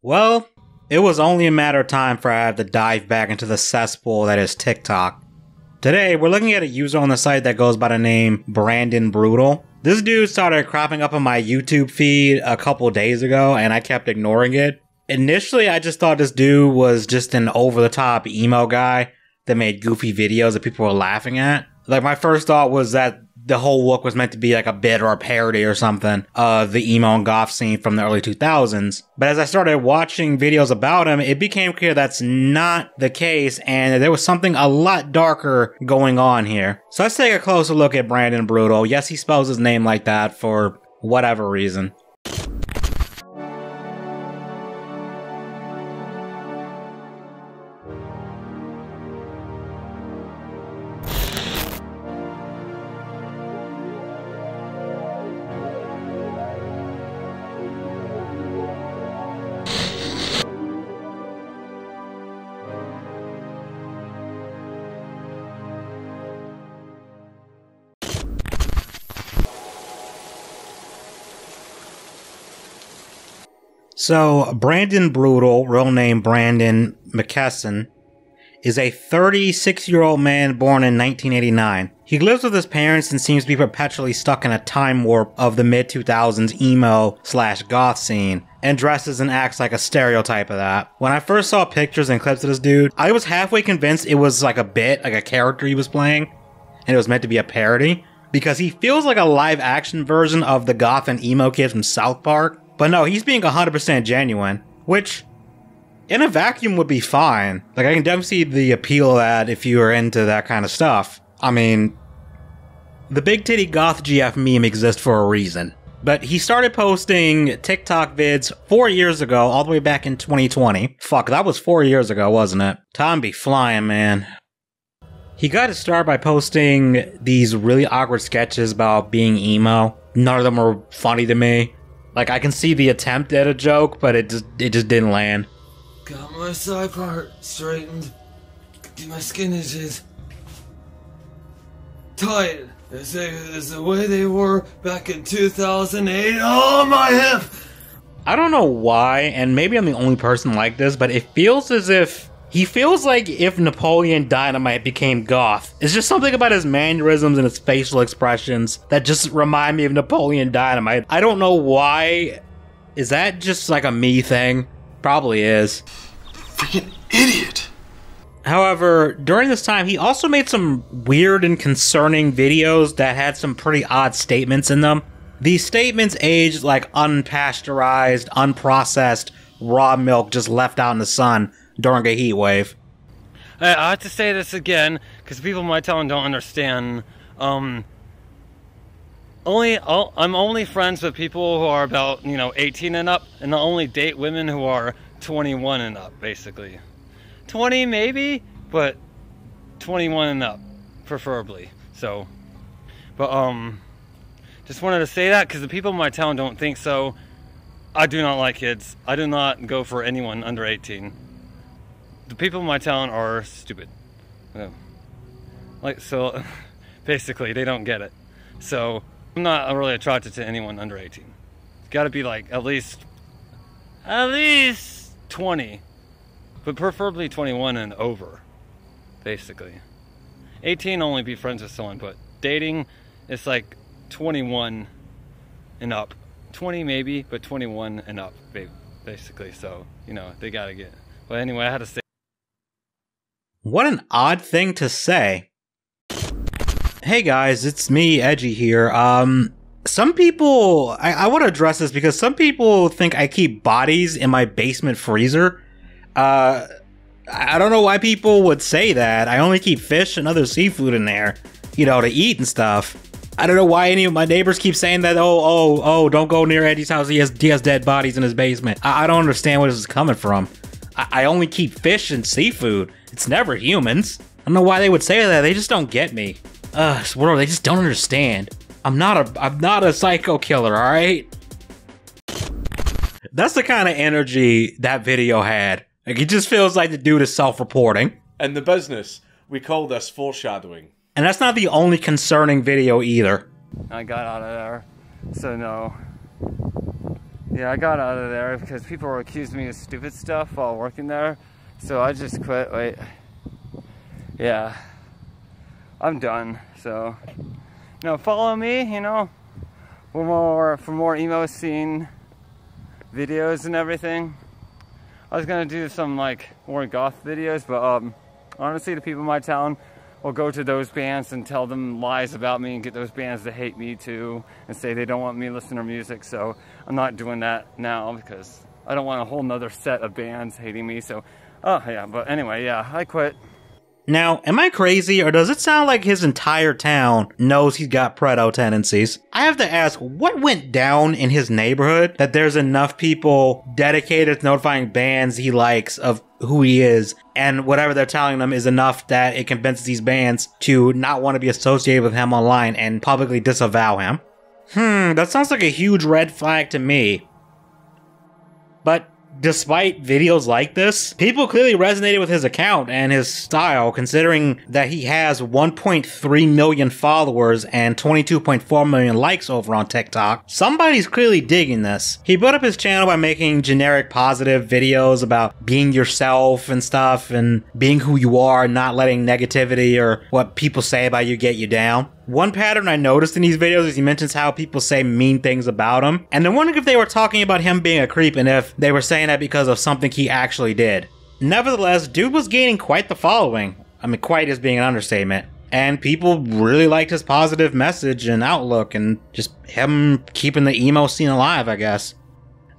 Well, it was only a matter of time for I had to dive back into the cesspool that is TikTok. Today, we're looking at a user on the site that goes by the name Brandon Brootal. This dude started cropping up on my YouTube feed a couple days ago, and I kept ignoring it. Initially, I just thought this dude was just an over-the-top emo guy that made goofy videos that people were laughing at. Like, my first thought was that the whole look was meant to be like a bit or a parody or something of the emo and goth scene from the early 2000s. But as I started watching videos about him, it became clear that's not the case and there was something a lot darker going on here. So let's take a closer look at Brandon Brootal. Yes, he spells his name like that for whatever reason. So, Brandon Brootal, real name Brandon McKesson, is a 36-year-old man born in 1989. He lives with his parents and seems to be perpetually stuck in a time warp of the mid-2000s emo/goth scene, and dresses and acts like a stereotype of that. When I first saw pictures and clips of this dude, I was halfway convinced it was like a bit, like a character he was playing, and it was meant to be a parody, because he feels like a live-action version of the goth and emo kid from South Park. But no, he's being 100% genuine, which in a vacuum would be fine. Like, I can definitely see the appeal of that if you are into that kind of stuff. I mean, the big titty goth GF meme exists for a reason. But he started posting TikTok vids 4 years ago, all the way back in 2020. Fuck, that was 4 years ago, wasn't it? Time be flying, man. He got his start by posting these really awkward sketches about being emo. None of them were funny to me. Like, I can see the attempt at a joke, but it just didn't land. Got my side part straightened. My skin is tight. It's the way they were back in 2008. Oh, my hip! I don't know why, and maybe I'm the only person like this, but it feels as if he feels like if Napoleon Dynamite became goth. It's just something about his mannerisms and his facial expressions that just remind me of Napoleon Dynamite. I don't know why. Is that just like a me thing? Probably is. Freaking idiot! However, during this time, he also made some weird and concerning videos that had some pretty odd statements in them. These statements aged like unpasteurized, unprocessed, raw milk just left out in the sun during a heat wave. I have to say this again, because people in my town don't understand. I'm only friends with people who are about, 18 and up, and I only date women who are 21 and up, basically. 20 maybe, but 21 and up, preferably. So, but, just wanted to say that, because the people in my town don't think so. I do not like kids. I do not go for anyone under 18. The people in my town are stupid. So, basically, they don't get it. So, I'm not really attracted to anyone under 18. It's got to be like at least 20, but preferably 21 and over, basically. 18 only be friends with someone, but dating, it's like 21 and up. 20 maybe, but 21 and up, basically. So, they got to get. But anyway, I had to say. What an odd thing to say. Hey guys, it's me, Edgy here. Some people, I want to address this because some people think I keep bodies in my basement freezer. I don't know why people would say that. I only keep fish and other seafood in there, to eat and stuff. I don't know why any of my neighbors keep saying that, oh, don't go near Edgy's house, he has dead bodies in his basement. I don't understand where this is coming from. I only keep fish and seafood. It's never humans. I don't know why they would say that. They just don't get me. This world, they just don't understand. I'm not a psycho killer, alright? That's the kind of energy that video had. Like, it just feels like the dude is self-reporting. In the business, we call this foreshadowing. And that's not the only concerning video either. I got out of there, so no. Yeah, I got out of there because people were accusing me of stupid stuff while working there. So I just quit. Wait. Yeah. I'm done. So, follow me, for more emo scene videos and everything. I was gonna do some more goth videos, but honestly, the people in my town will go to those bands and tell them lies about me and get those bands to hate me too and say they don't want me to listen to music. So I'm not doing that now because I don't want a whole nother set of bands hating me. So, but anyway, yeah, I quit. Now, am I crazy, or does it sound like his entire town knows he's got predo tendencies? I have to ask, what went down in his neighborhood that there's enough people dedicated to notifying bands he likes of who he is, and whatever they're telling them is enough that it convinces these bands to not want to be associated with him online and publicly disavow him? That sounds like a huge red flag to me. But despite videos like this, people clearly resonated with his account and his style, considering that he has 1.3 million followers and 22.4 million likes over on TikTok. Somebody's clearly digging this. He built up his channel by making generic positive videos about being yourself and stuff, and being who you are, not letting negativity or what people say about you get you down. One pattern I noticed in these videos is he mentions how people say mean things about him, and I'm wondering if they were talking about him being a creep and if they were saying that because of something he actually did. Nevertheless, dude was gaining quite the following. I mean, quite is being an understatement. And people really liked his positive message and outlook, and just him keeping the emo scene alive, I guess.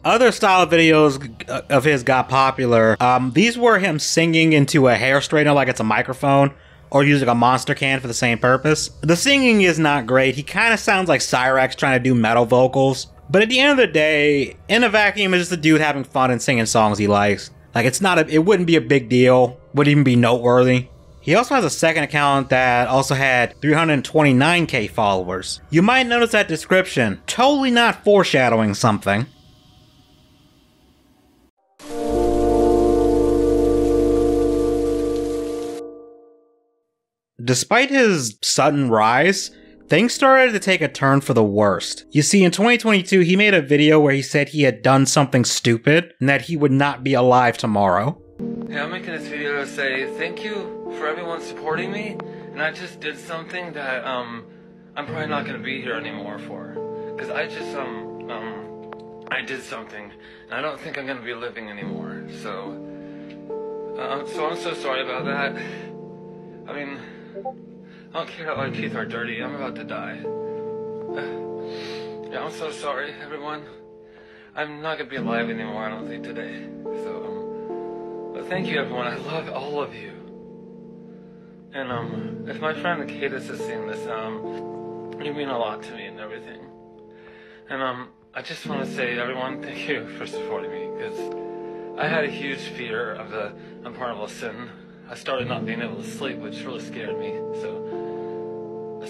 Other style videos of his got popular. These were him singing into a hair straightener like it's a microphone, or using a monster can for the same purpose. The singing is not great. He kind of sounds like Cyrax trying to do metal vocals. But at the end of the day, in a vacuum, it's just a dude having fun and singing songs he likes. It wouldn't be a big deal. Wouldn't even be noteworthy. He also has a second account that also had 329k followers. You might notice that description. Totally not foreshadowing something. Despite his sudden rise, things started to take a turn for the worst. You see, in 2022, he made a video where he said he had done something stupid and that he would not be alive tomorrow. Hey, I'm making this video to say thank you for everyone supporting me, and I just did something that I'm probably not going to be here anymore for. Because I just, I did something, and I don't think I'm going to be living anymore. So I'm so sorry about that. I mean, I don't care that my teeth are dirty. I'm about to die. Yeah, I'm so sorry, everyone. I'm not gonna be alive anymore, I don't think, today. So, but thank you, everyone. I love all of you. And if my friend Cadis is seeing this, you mean a lot to me and everything. And I just want to say, everyone, thank you for supporting me, because I had a huge fear of the unpardonable sin. I started not being able to sleep, which really scared me.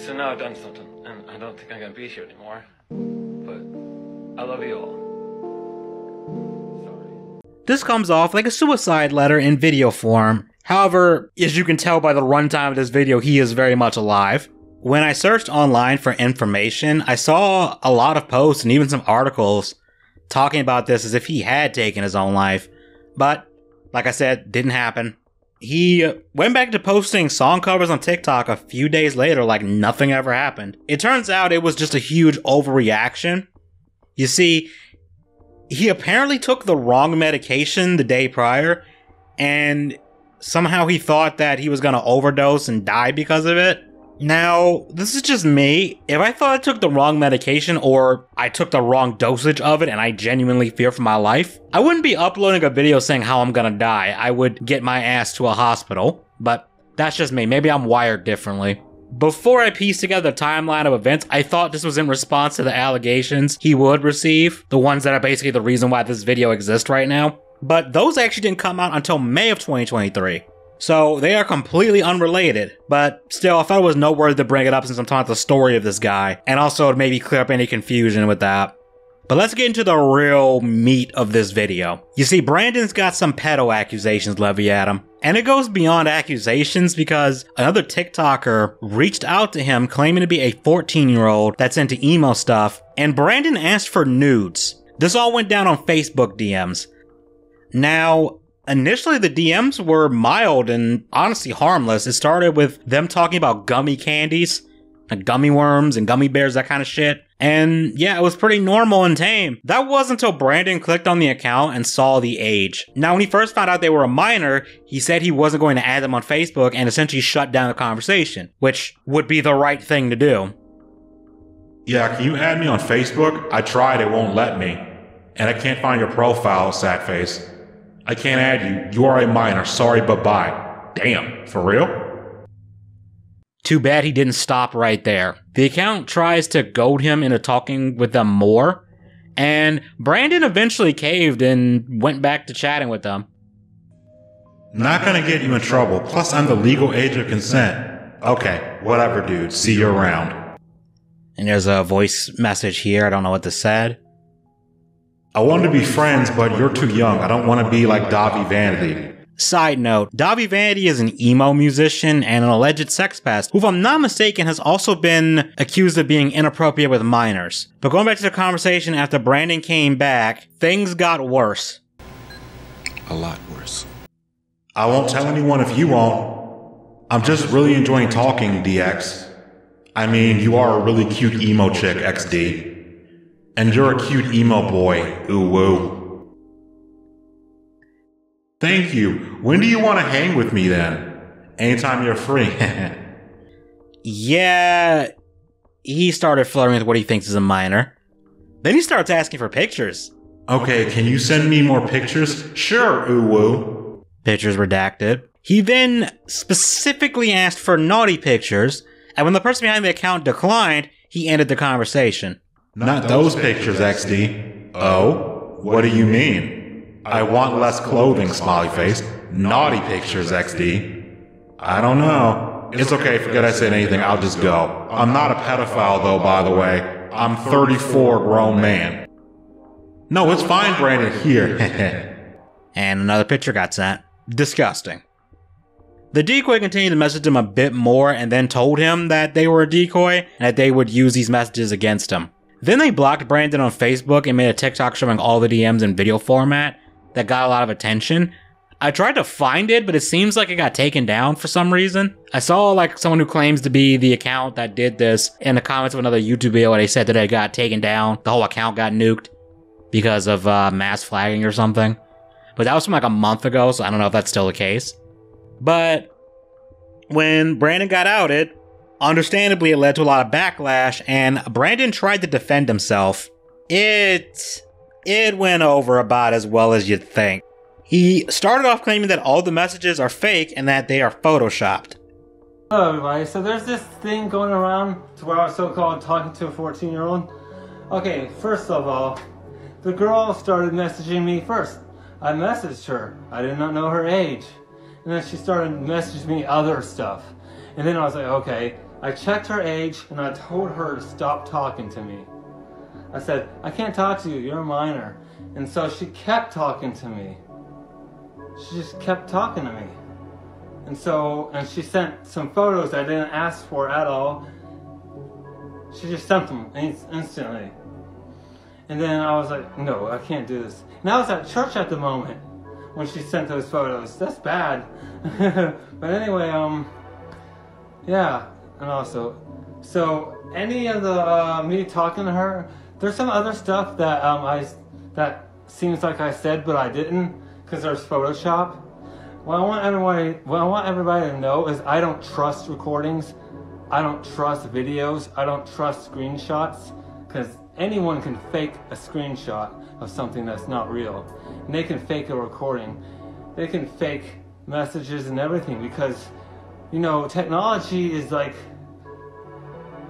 So now I've done something, and I don't think I'm gonna be here anymore. But I love you all. Sorry. This comes off like a suicide letter in video form. However, as you can tell by the runtime of this video, he is very much alive. When I searched online for information, I saw a lot of posts and even some articles talking about this as if he had taken his own life. But, like I said, didn't happen. He went back to posting song covers on TikTok a few days later like nothing ever happened. It turns out it was just a huge overreaction. You see, he apparently took the wrong medication the day prior, and somehow he thought that he was going to overdose and die because of it. Now, this is just me. If I thought I took the wrong medication or I took the wrong dosage of it and I genuinely fear for my life, I wouldn't be uploading a video saying how I'm gonna die. I would get my ass to a hospital. But that's just me. Maybe I'm wired differently. Before I pieced together the timeline of events, I thought this was in response to the allegations he would receive, the ones that are basically the reason why this video exists right now. But those actually didn't come out until May of 2023. So they are completely unrelated, but still I thought it was noteworthy to bring it up since I'm talking about the story of this guy, and also to maybe clear up any confusion with that. But let's get into the real meat of this video. You see, Brandon's got some pedo accusations levied at him, and it goes beyond accusations because another TikToker reached out to him claiming to be a 14-year-old that's into emo stuff, and Brandon asked for nudes. This all went down on Facebook DMs. Now, initially the DMs were mild and honestly harmless. It started with them talking about gummy candies, like gummy worms and gummy bears, that kind of shit. And yeah, it was pretty normal and tame. That wasn't until Brandon clicked on the account and saw the age. Now, when he first found out they were a minor, he said he wasn't going to add them on Facebook and essentially shut down the conversation, which would be the right thing to do. Yeah, can you add me on Facebook? I tried, it won't let me. And I can't find your profile, Sackface. I can't add you. You are a minor. Sorry, bye-bye. Damn, for real? Too bad he didn't stop right there. The account tries to goad him into talking with them more, and Brandon eventually caved and went back to chatting with them. Not gonna get you in trouble, plus I'm the legal age of consent. Okay, whatever, dude. See you around. And there's a voice message here. I don't know what this said. I want to be friends, but you're too young. I don't want to be like Davi Vanity. Side note, Davi Vanity is an emo musician and an alleged sex pest who, if I'm not mistaken, has also been accused of being inappropriate with minors. But going back to the conversation after Brandon came back, things got worse. A lot worse. I won't tell anyone if you won't. I'm just really enjoying talking, DX. I mean, you are a really cute emo chick, XD. And you're a cute emo boy, ooh woo. Thank you. When do you want to hang with me then? Anytime you're free. Yeah, he started flirting with what he thinks is a minor. Then he starts asking for pictures. Okay, can you send me more pictures? Sure, ooh woo. Pictures redacted. He then specifically asked for naughty pictures, and when the person behind the account declined, he ended the conversation. Not those pictures, XD. Oh? What do you mean? I want less clothing, smiley face. Naughty pictures, XD. I don't know. It's okay, forget I said anything, I'll just go. I'm not a pedophile though, by the way. I'm 34, grown man. No, it's fine, Brandon, here. And another picture got sent. Disgusting. The decoy continued to message him a bit more and then told him that they were a decoy and that they would use these messages against him. Then they blocked Brandon on Facebook and made a TikTok showing all the DMs in video format that got a lot of attention. I tried to find it, but it seems like it got taken down for some reason. I saw like someone who claims to be the account that did this in the comments of another YouTube video where they said that it got taken down. The whole account got nuked because of mass flagging or something. But that was from like a month ago, so I don't know if that's still the case. But when Brandon got outed, understandably it led to a lot of backlash, and Brandon tried to defend himself. It went over about as well as you'd think. He started off claiming that all the messages are fake and that they are photoshopped. Hello everybody, so there's this thing going around to where I was so-called talking to a 14-year-old. Okay, first of all, the girl started messaging me first. I messaged her. I did not know her age. And then she started messaging me other stuff. And then I was like, okay. I checked her age and I told her to stop talking to me. I said, I can't talk to you, you're a minor. And so she kept talking to me. She just kept talking to me. And she sent some photos I didn't ask for at all. She just sent them instantly. And then I was like, no, I can't do this. And I was at church at the moment when she sent those photos. That's bad. But anyway, yeah. And also, so any of the, me talking to her, there's some other stuff that that seems like I said, but I didn't, because there's Photoshop. What I want everybody to know is I don't trust recordings, I don't trust videos, I don't trust screenshots, because anyone can fake a screenshot of something that's not real. And they can fake a recording. They can fake messages and everything, because, you know, technology is like,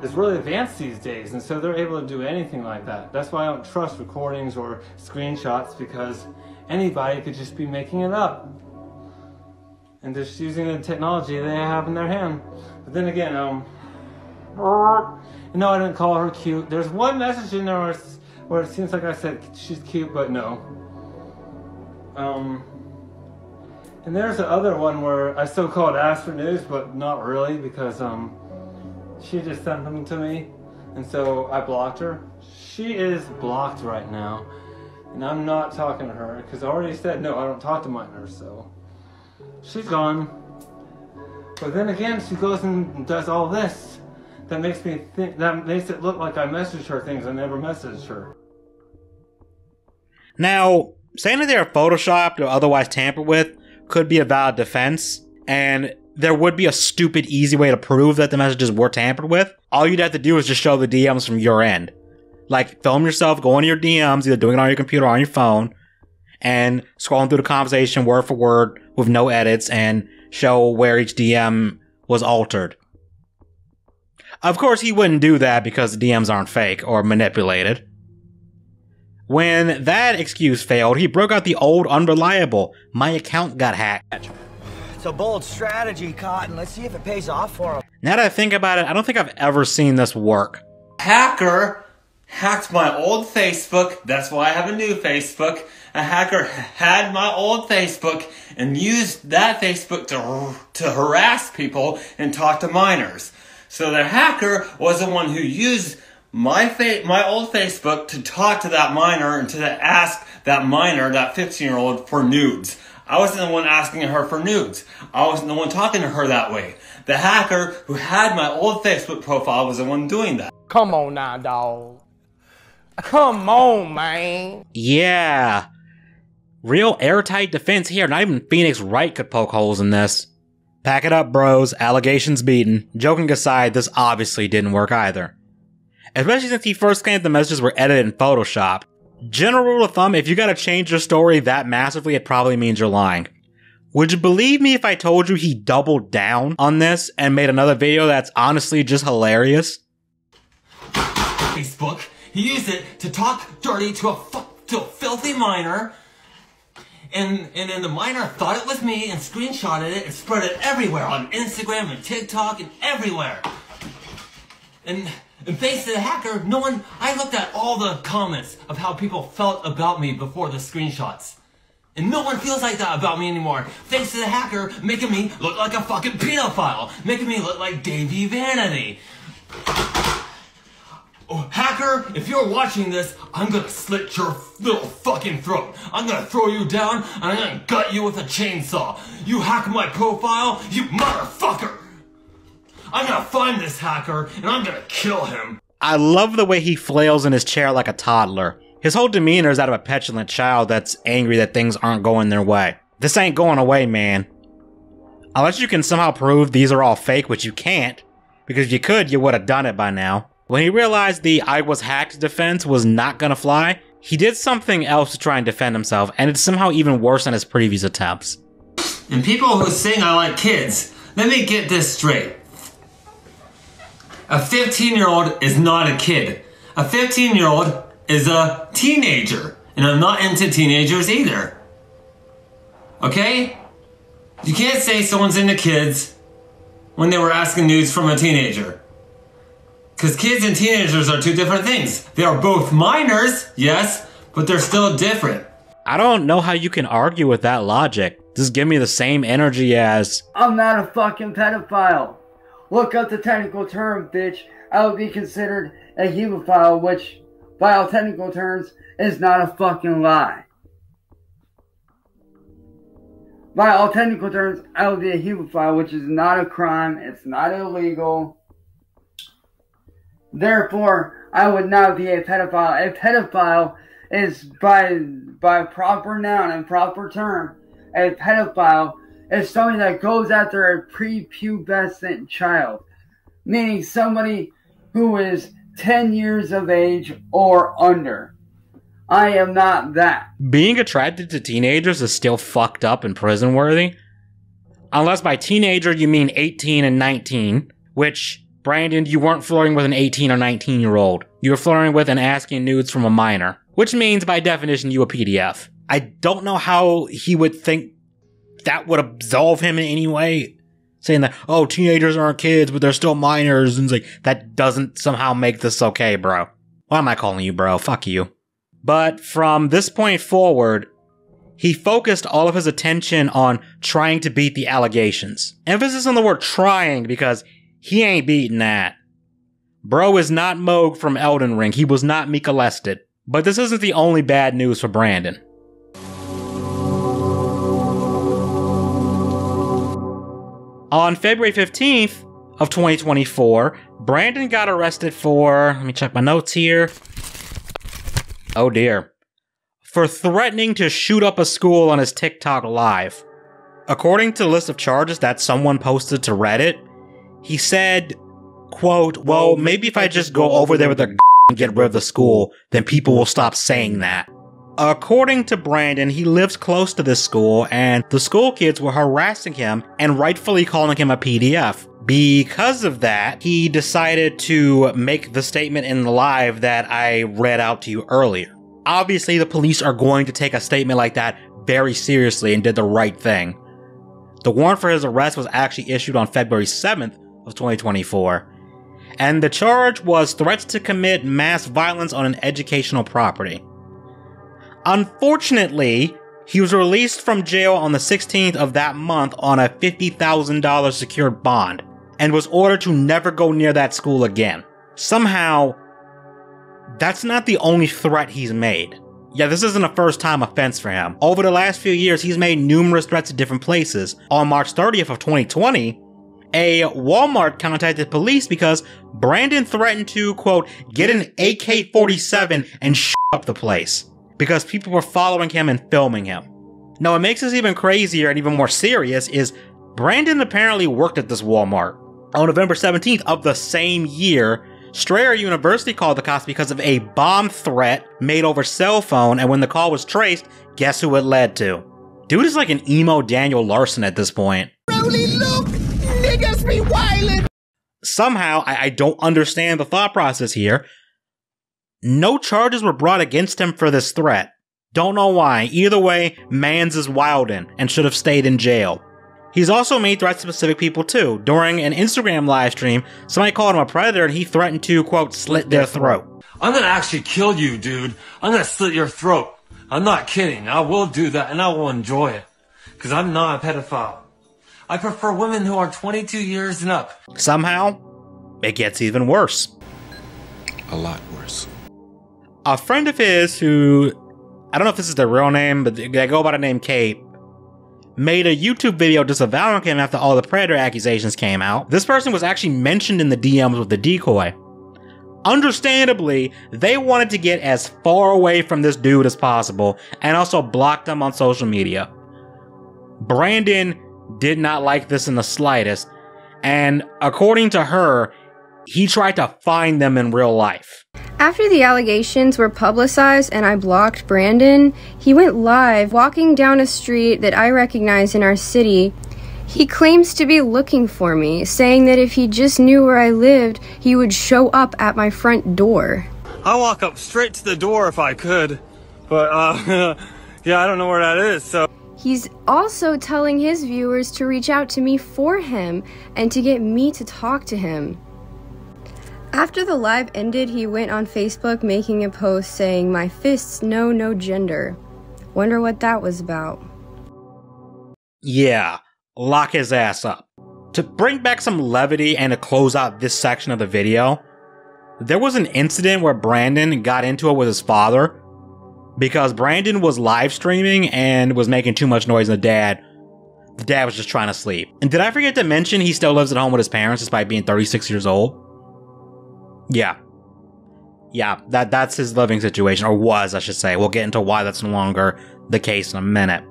is really advanced these days, and so they're able to do anything like that. That's why I don't trust recordings or screenshots, because anybody could just be making it up and just using the technology they have in their hand. But then again, no, I didn't call her cute. There's one message in there where it seems like I said she's cute, but no. And there's the other one where I so-called asked for news, but not really, because she just sent them to me, and so I blocked her. She is blocked right now. And I'm not talking to her because I already said no, I don't talk to minors, so she's gone. But then again, she goes and does all this. That makes me think, that makes it look like I messaged her things I never messaged her. Now, saying that they are photoshopped or otherwise tampered with could be a valid defense, and there would be a stupid, easy way to prove that the messages were tampered with. All you'd have to do is just show the DMs from your end. Like, film yourself going to your DMs, either doing it on your computer or on your phone, and scrolling through the conversation word for word with no edits, and show where each DM was altered. Of course, he wouldn't do that because the DMs aren't fake or manipulated. When that excuse failed, he broke out the old unreliable, my account got hacked. It's a bold strategy, Cotton. Let's see if it pays off for him. Now that I think about it, I don't think I've ever seen this work. Hacker hacked my old Facebook. That's why I have a new Facebook. A hacker had my old Facebook and used that Facebook to harass people and talk to minors. So the hacker was the one who used my old Facebook to talk to that minor and to ask that minor, that 15-year-old, for nudes. I wasn't the one asking her for nudes. I wasn't the one talking to her that way. The hacker who had my old Facebook profile was the one doing that. Come on now, dawg. Come on, man. Yeah. Real airtight defense here. Not even Phoenix Wright could poke holes in this. Pack it up, bros. Allegations beaten. Joking aside, this obviously didn't work either. Especially since he first claimed the messages were edited in Photoshop. General rule of thumb, if you gotta change your story that massively, it probably means you're lying. Would you believe me if I told you he doubled down on this and made another video that's honestly just hilarious? Facebook. He used it to talk dirty to a filthy minor. And then the minor thought it was me and screenshotted it and spread it everywhere on Instagram and TikTok and everywhere. And thanks to the hacker, I looked at all the comments of how people felt about me before the screenshots. And no one feels like that about me anymore. Thanks to the hacker making me look like a fucking pedophile. Making me look like Davey Vanity. Oh, hacker, if you're watching this, I'm gonna slit your little fucking throat. I'm gonna throw you down, and I'm gonna gut you with a chainsaw. You hack my profile, you motherfucker! I'm gonna find this hacker, and I'm gonna kill him. I love the way he flails in his chair like a toddler. His whole demeanor is that of a petulant child that's angry that things aren't going their way. This ain't going away, man. Unless you can somehow prove these are all fake, which you can't, because if you could, you would have done it by now. When he realized the I was hacked defense was not gonna fly, he did something else to try and defend himself, and it's somehow even worse than his previous attempts. And people who sing I like kids, let me get this straight. A 15-year-old is not a kid. A 15-year-old is a teenager, and I'm not into teenagers either. Okay? You can't say someone's into kids when they were asking nudes from a teenager. Because kids and teenagers are two different things. They are both minors, yes, but they're still different. I don't know how you can argue with that logic. Just give me the same energy as... I'm not a fucking pedophile. Look up the technical term, bitch. I would be considered a hemophile, which, by all technical terms, is not a fucking lie. By all technical terms, I would be a hemophile, which is not a crime. It's not illegal. Therefore, I would not be a pedophile. A pedophile is, by proper noun and proper term, a pedophile is somebody that goes after a prepubescent child. Meaning somebody who is 10 years of age or under. I am not that. Being attracted to teenagers is still fucked up and prison-worthy. Unless by teenager you mean 18 and 19, which... Brandon, you weren't flirting with an 18 or 19-year-old. You were flirting with and asking nudes from a minor. Which means, by definition, you a PDF. I don't know how he would think that would absolve him in any way. Saying that, oh, teenagers aren't kids, but they're still minors. And it's like, that doesn't somehow make this okay, bro. Why am I calling you bro? Fuck you. But from this point forward, he focused all of his attention on trying to beat the allegations. Emphasis on the word trying because... he ain't beating that. Bro is not Moog from Elden Ring. He was not me molested. But this isn't the only bad news for Brandon. On February 15th of 2024, Brandon got arrested for, let me check my notes here. Oh dear. For threatening to shoot up a school on his TikTok live. According to the list of charges that someone posted to Reddit, he said, quote, well, maybe if I just go over there with a and get rid of the school, then people will stop saying that. According to Brandon, he lives close to this school, and the school kids were harassing him and rightfully calling him a PDF. Because of that, he decided to make the statement in the live that I read out to you earlier. Obviously, the police are going to take a statement like that very seriously and did the right thing. The warrant for his arrest was actually issued on February 7th of 2024. And the charge was threats to commit mass violence on an educational property. Unfortunately, he was released from jail on the 16th of that month on a $50,000 secured bond, and was ordered to never go near that school again. Somehow, that's not the only threat he's made. Yeah, this isn't a first-time offense for him. Over the last few years, he's made numerous threats at different places. On March 30th of 2020, a Walmart contacted police because Brandon threatened to, quote, get an AK-47 and shoot up the place, because people were following him and filming him. Now, what makes this even crazier and even more serious is Brandon apparently worked at this Walmart. On November 17th of the same year, Strayer University called the cops because of a bomb threat made over cell phone, and when the call was traced, guess who it led to? Dude is like an Emo Daniel Larson at this point. Really, look! Niggas be wildin'! Somehow, I don't understand the thought process here. No charges were brought against him for this threat. Don't know why. Either way, mans is wildin' and should have stayed in jail. He's also made threats to specific people too. During an Instagram live stream, somebody called him a predator and he threatened to, quote, slit their throat. I'm gonna actually kill you, dude. I'm gonna slit your throat. I'm not kidding. I will do that and I will enjoy it. Because I'm not a pedophile. I prefer women who are 22 years and up. Somehow, it gets even worse. A lot worse. A friend of his who, I don't know if this is their real name, but they go by the name Kate, made a YouTube video disavowing him after all the predator accusations came out. This person was actually mentioned in the DMs with the decoy. Understandably, they wanted to get as far away from this dude as possible and also blocked him on social media. Brandon did not like this in the slightest, and according to her, he tried to find them in real life. After the allegations were publicized and I blocked Brandon, he went live walking down a street that I recognize in our city. He claims to be looking for me, saying that if he just knew where I lived, he would show up at my front door. I'll walk up straight to the door if I could, but yeah, I don't know where that is, so. He's also telling his viewers to reach out to me for him and to get me to talk to him. After the live ended, he went on Facebook making a post saying, "My fists know no gender." Wonder what that was about. Yeah, lock his ass up. To bring back some levity and to close out this section of the video, there was an incident where Brandon got into it with his father because Brandon was live streaming and was making too much noise, and the dad was just trying to sleep. And did I forget to mention he still lives at home with his parents despite being 36 years old? Yeah, that's his living situation, or was, I should say. We'll get into why that's no longer the case in a minute.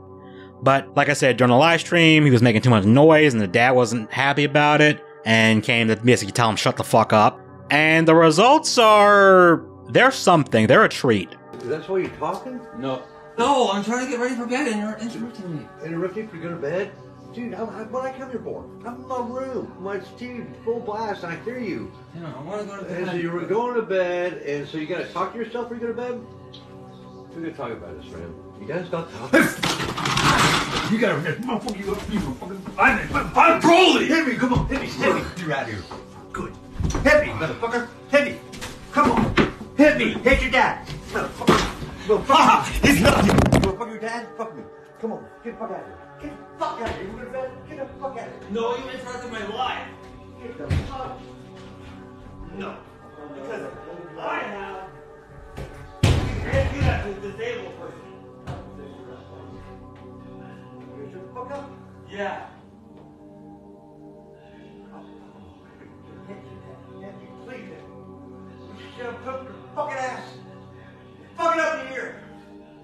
But like I said, during the live stream, he was making too much noise and the dad wasn't happy about it and came to basically tell him shut the fuck up. And the results are, they're something, they're a treat. Is that why you're talking? No, I'm trying to get ready for bed and you're interrupting me. Interrupting for you to go to bed? Dude, what I come here for? I'm in my room. My TV full blast, and I hear you. Yeah, I want to go to bed. And so you were going to bed, and so you got to talk to yourself before you go to bed? We're going to talk about this, man. You got to stop talking. You got to motherfucker, you motherfucker. I'm Broly! Hit me, come on, hit me. You're out here. Good. Hit me, motherfucker. Hit me. Come on. Hit me. Hit your dad. Motherfucker. Motherfucker. He's nothing. Motherfucker, your dad? Fuck me. Come on, get the fuck out of here. Get the fuck out of here. You go to bed? Get the fuck out of here. No, you interrupted my life. Get the fuck. No. Because I have Can't do that to a disabled person. Shut the fuck up. Yeah. Please, shut up your fucking ass. You're fucking up in here.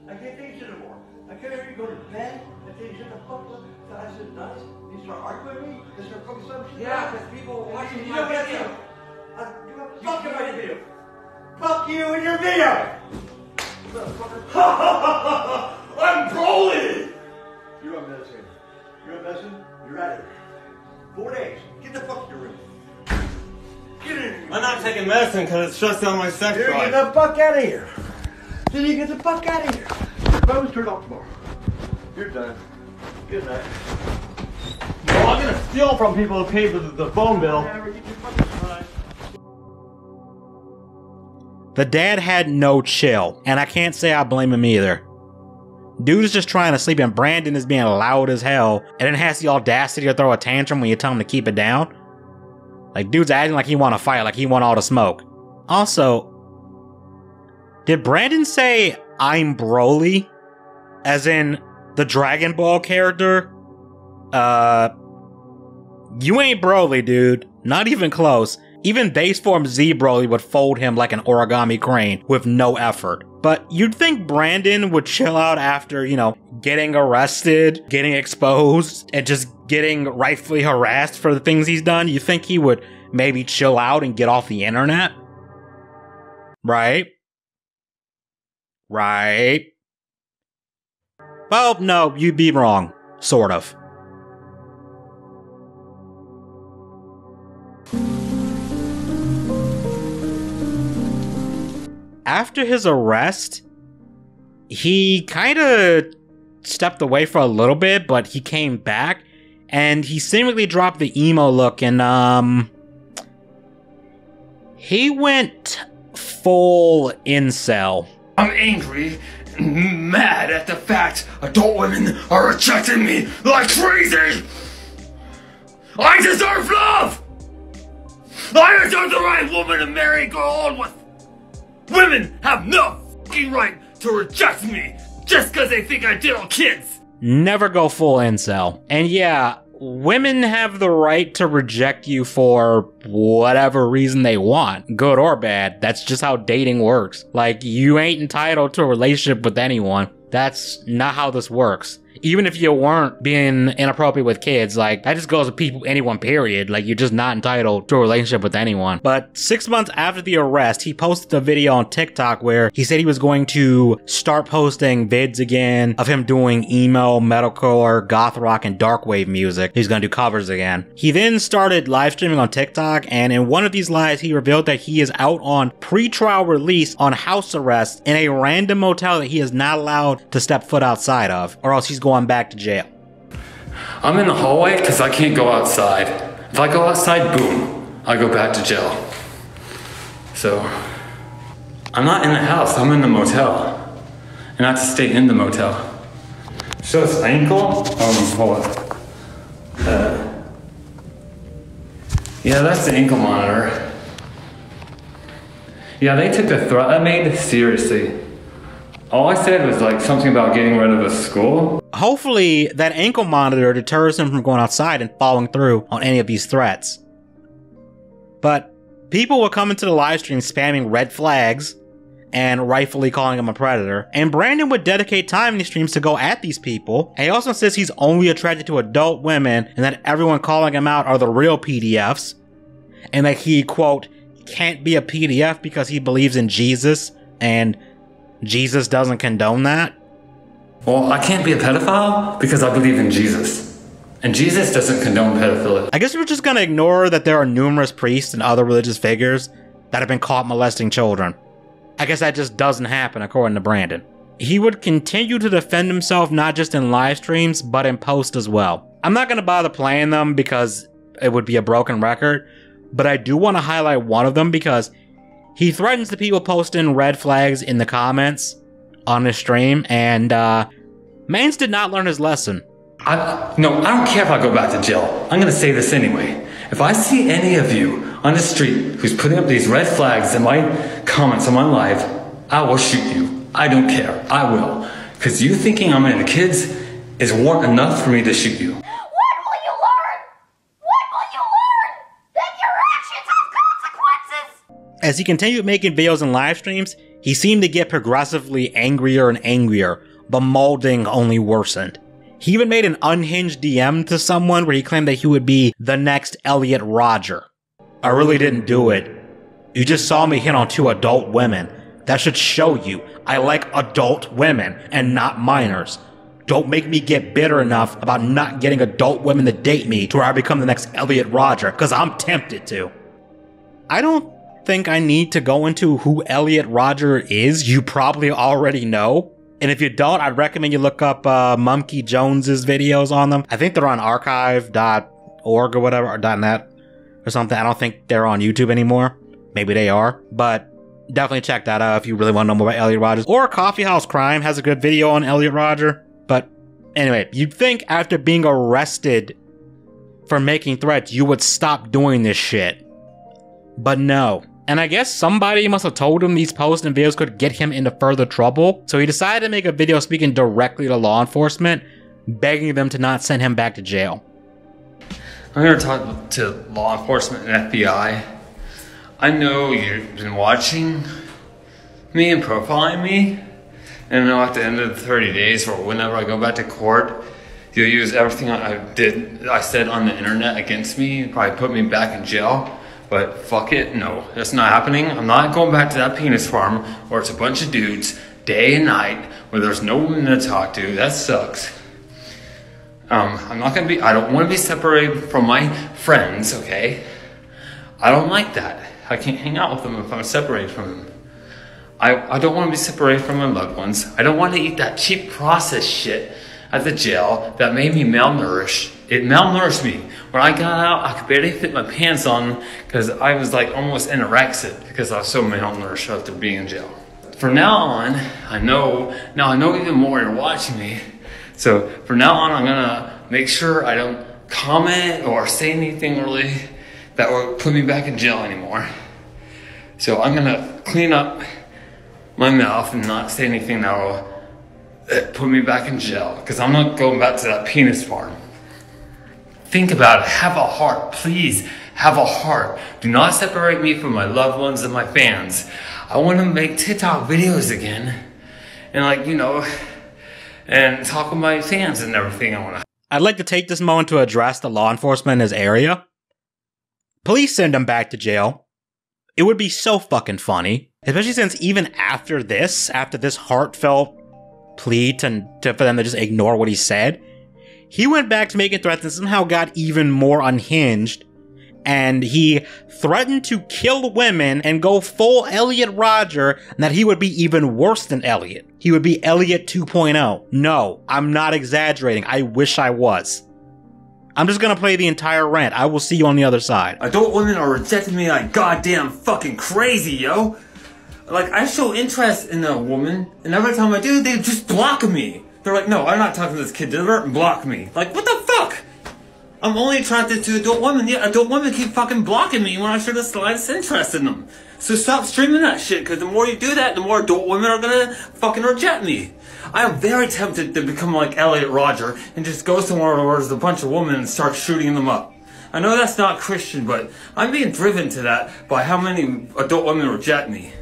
I can't take shit anymore. I can't hear you go to bed. I tell you shut the fuck up. I said nuts. You start arguing with me. You start fucking some shit. Yeah, because people are watching you my don't get video. Fuck you about your video. Fuck you and your video. I'm trolling. You're on medicine. You're on medicine. You're out of here. 4 days. Get the fuck to your room. Get in here. I'm not taking medicine because it shuts down my sex drive. Get the fuck out of here. Then you get the fuck out of here. Your phone's turned off tomorrow. You're done. Good night. Well, I'm gonna steal from people to pay for the phone bill. The dad had no chill, and I can't say I blame him either. Dude is just trying to sleep, and Brandon is being loud as hell, and then has the audacity to throw a tantrum when you tell him to keep it down. Like, dude's acting like he want to fight, like he want all the smoke. Also, did Brandon say, "I'm Broly"? As in, the Dragon Ball character? You ain't Broly, dude. Not even close. Even base form Z Broly would fold him like an origami crane with no effort. But you'd think Brandon would chill out after, you know, getting arrested, getting exposed, and just getting rightfully harassed for the things he's done. You think he would maybe chill out and get off the internet? Right? Right? Well, no, you'd be wrong. Sort of. After his arrest, he kind of stepped away for a little bit, but he came back, and he seemingly dropped the emo look, and he went full incel. I'm angry and mad at the fact adult women are rejecting me like crazy! I deserve love! I deserve the right woman to marry and go on with! Women have no fucking right to reject me just because they think I diddle kids! Never go full incel. And yeah, women have the right to reject you for whatever reason they want, good or bad. That's just how dating works. Like, you ain't entitled to a relationship with anyone. That's not how this works. Even if you weren't being inappropriate with kids, like, that just goes with people, anyone, period. Like, you're just not entitled to a relationship with anyone. But 6 months after the arrest, he posted a video on TikTok where he said he was going to start posting vids again of him doing emo, metalcore, goth rock, and dark wave music. He's gonna do covers again. He then started live streaming on TikTok, and in one of these lives, he revealed that he is out on pre-trial release on house arrest in a random motel that he is not allowed to step foot outside of, or else he's going back to jail. I'm in the hallway because I can't go outside. If I go outside, boom, I go back to jail. So, I'm not in the house, I'm in the motel. And I have to stay in the motel. So it's ankle? Hold on. Yeah, that's the ankle monitor. Yeah, they took the threat I made seriously. All I said was like something about getting rid of a school. Hopefully that ankle monitor deters him from going outside and following through on any of these threats. But people were coming to the live stream spamming red flags and rightfully calling him a predator. And Brandon would dedicate time in these streams to go at these people. And he also says he's only attracted to adult women and that everyone calling him out are the real PDFs. And that he, quote, can't be a PDF because he believes in Jesus and Jesus doesn't condone that? Well, I can't be a pedophile because I believe in Jesus. And Jesus doesn't condone pedophilia. I guess we're just gonna ignore that there are numerous priests and other religious figures that have been caught molesting children. I guess that just doesn't happen according to Brandon. He would continue to defend himself not just in live streams, but in posts as well. I'm not gonna bother playing them because it would be a broken record, but I do want to highlight one of them because he threatens the people posting red flags in the comments on his stream, and Mans did not learn his lesson. No, I don't care if I go back to jail. I'm gonna say this anyway. If I see any of you on the street who's putting up these red flags in my comments on my live, I will shoot you. I don't care. I will. Because you thinking I'm into kids is warrant enough for me to shoot you. What will you learn? What will you learn? That your actions have consequences! As he continued making videos and live streams, he seemed to get progressively angrier and angrier, but molding only worsened. He even made an unhinged DM to someone where he claimed that he would be the next Elliot Rodger. I really didn't do it. You just saw me hit on 2 adult women. That should show you I like adult women and not minors. Don't make me get bitter enough about not getting adult women to date me to where I become the next Elliot Rodger, because I'm tempted to. I don't think I need to go into who Elliot Rodger is. You probably already know. And if you don't, I'd recommend you look up Mumkey Jones's videos on them. I think they're on archive.org or whatever, or .net or something. I don't think they're on YouTube anymore. Maybe they are, but definitely check that out if you really want to know more about Elliot Rodger. Or Coffee House Crime has a good video on Elliot Rodger. But anyway, you'd think after being arrested for making threats, you would stop doing this shit. But no. And I guess somebody must have told him these posts and videos could get him into further trouble. So he decided to make a video speaking directly to law enforcement, begging them to not send him back to jail. I'm here to talk to law enforcement and FBI. I know you've been watching me and profiling me. And I know at the end of the 30 days or whenever I go back to court, you'll use everything I said on the internet against me and probably put me back in jail. But fuck it, no, that's not happening. I'm not going back to that penis farm where it's a bunch of dudes day and night where there's no women to talk to. That sucks. I'm not gonna be, I don't want to be separated from my friends, okay? I don't like that. I can't hang out with them if I'm separated from them. I don't want to be separated from my loved ones. I don't want to eat that cheap processed shit at the jail that made me malnourished. It malnourished me. When I got out, I could barely fit my pants on because I was like almost anorexic because I was so malnourished after being in jail. From now on, I know even more you're watching me. So from now on, I'm gonna make sure I don't comment or say anything really that will put me back in jail anymore. So I'm gonna clean up my mouth and not say anything that will put me back in jail because I'm not going back to that penis farm. Think about it. Have a heart. Please have a heart. Do not separate me from my loved ones and my fans. I want to make TikTok videos again. And like, you know, and talk with my fans and everything. I'd like to take this moment to address the law enforcement in his area. Please send him back to jail. It would be so fucking funny. Especially since even after this heartfelt plea for them to just ignore what he said, he went back to making threats and somehow got even more unhinged. And he threatened to kill women and go full Elliot Rodger, and that he would be even worse than Elliot. He would be Elliot 2.0. No, I'm not exaggerating. I wish I was. I'm just gonna play the entire rant. I will see you on the other side. Adult women are rejecting me like goddamn fucking crazy, yo. Like, I show interest in a woman, and every time I do, they just block me. They're like, no, I'm not talking to this kid, and block me. Like, what the fuck? I'm only attracted to adult women. Yeah, adult women keep fucking blocking me when I show the slightest interest in them. So stop streaming that shit, because the more you do that, the more adult women are gonna fucking reject me. I am very tempted to become like Elliot Rodger and just go somewhere where there's a bunch of women and start shooting them up. I know that's not Christian, but I'm being driven to that by how many adult women reject me.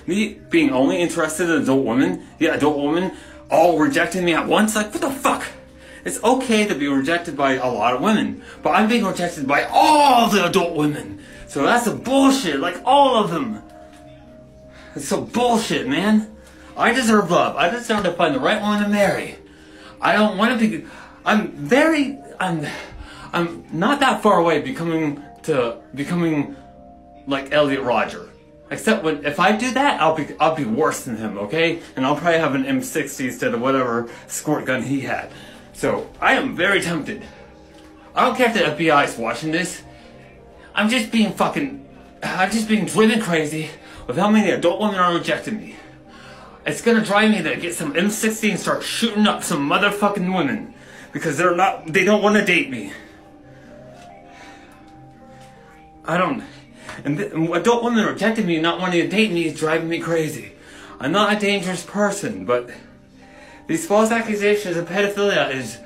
Me being only interested in adult women, yeah, adult women all rejecting me at once, like, what the fuck? It's okay to be rejected by a lot of women, but I'm being rejected by all the adult women. So that's a bullshit, like all of them. It's so bullshit, man. I deserve love. I deserve to find the right one to marry. I don't want to be, I'm not that far away becoming like Elliot Rodger. Except if I do that, I'll be worse than him, okay? And I'll probably have an M60 instead of whatever squirt gun he had. So I am very tempted. I don't care if the FBI is watching this. I'm just being driven crazy with how many adult women are rejecting me. It's gonna drive me to get some M60 and start shooting up some motherfucking women because they don't want to date me. And adult women rejecting me, not wanting to date me, is driving me crazy. I'm not a dangerous person, but these false accusations of pedophilia is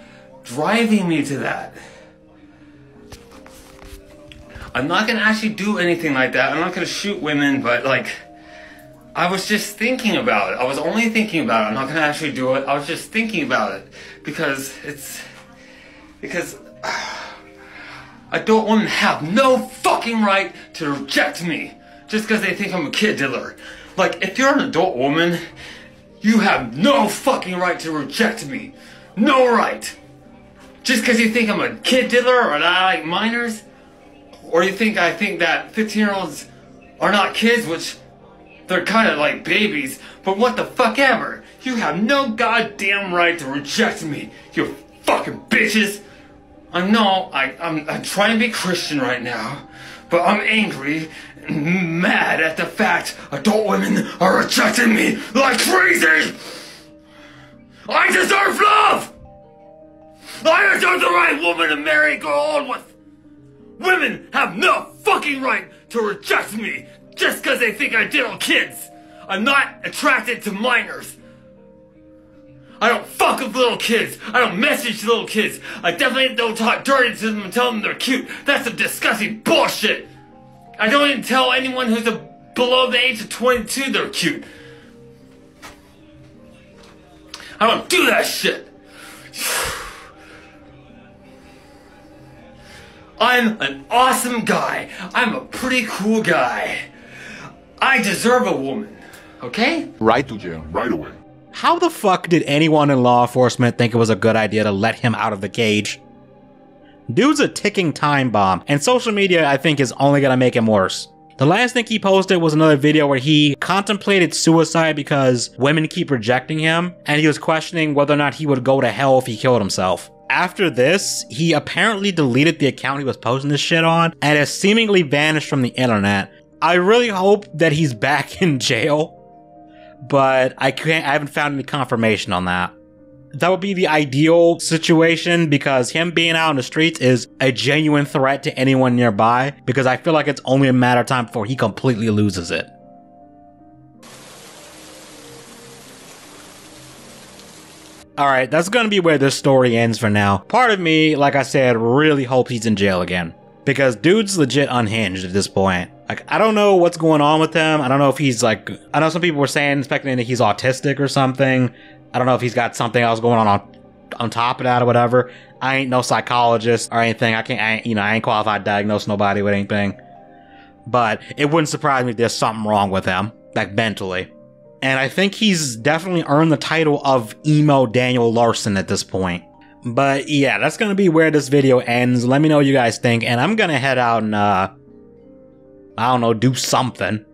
driving me to that. I'm not gonna actually do anything like that. I'm not gonna shoot women, but like, I was just thinking about it. I was only thinking about it. I'm not gonna actually do it. I was just thinking about it because adult women have no fucking right to reject me just because they think I'm a kid diddler. Like, if you're an adult woman, you have no fucking right to reject me. No right. Just because you think I'm a kid diddler or that I like minors, or you think I think that 15-year-olds are not kids, which they're kind of like babies, but what the fuck ever. You have no goddamn right to reject me, you fucking bitches. I know, I'm trying to be Christian right now, but I'm angry and mad at the fact adult women are rejecting me like crazy. I deserve love. I deserve the right woman to marry, go on with. Women have no fucking right to reject me just because they think I diddle kids. I'm not attracted to minors. I don't fuck with little kids. I don't message little kids. I definitely don't talk dirty to them and tell them they're cute. That's some disgusting bullshit. I don't even tell anyone who's below the age of 22 they're cute. I don't do that shit. I'm an awesome guy. I'm a pretty cool guy. I deserve a woman, okay? Right to jail, right away. How the fuck did anyone in law enforcement think it was a good idea to let him out of the cage? Dude's a ticking time bomb, and social media, I think, is only gonna make him worse. The last thing he posted was another video where he contemplated suicide because women keep rejecting him, and he was questioning whether or not he would go to hell if he killed himself. After this, he apparently deleted the account he was posting this shit on, and has seemingly vanished from the internet. I really hope that he's back in jail, but I haven't found any confirmation on that. That would be the ideal situation because him being out in the streets is a genuine threat to anyone nearby, because I feel like it's only a matter of time before he completely loses it. Alright, that's gonna be where this story ends for now. Part of me, like I said, really hopes he's in jail again, because dude's legit unhinged at this point. Like, I don't know what's going on with him. I don't know if he's like, I know some people were saying, speculating that he's autistic or something. I don't know if he's got something else going on top of that or whatever. I ain't no psychologist or anything. I ain't qualified to diagnose nobody with anything. But it wouldn't surprise me if there's something wrong with him, like mentally. And I think he's definitely earned the title of Emo Daniel Larson at this point. But yeah, that's gonna be where this video ends. Let me know what you guys think, and I'm gonna head out and, I don't know, do something.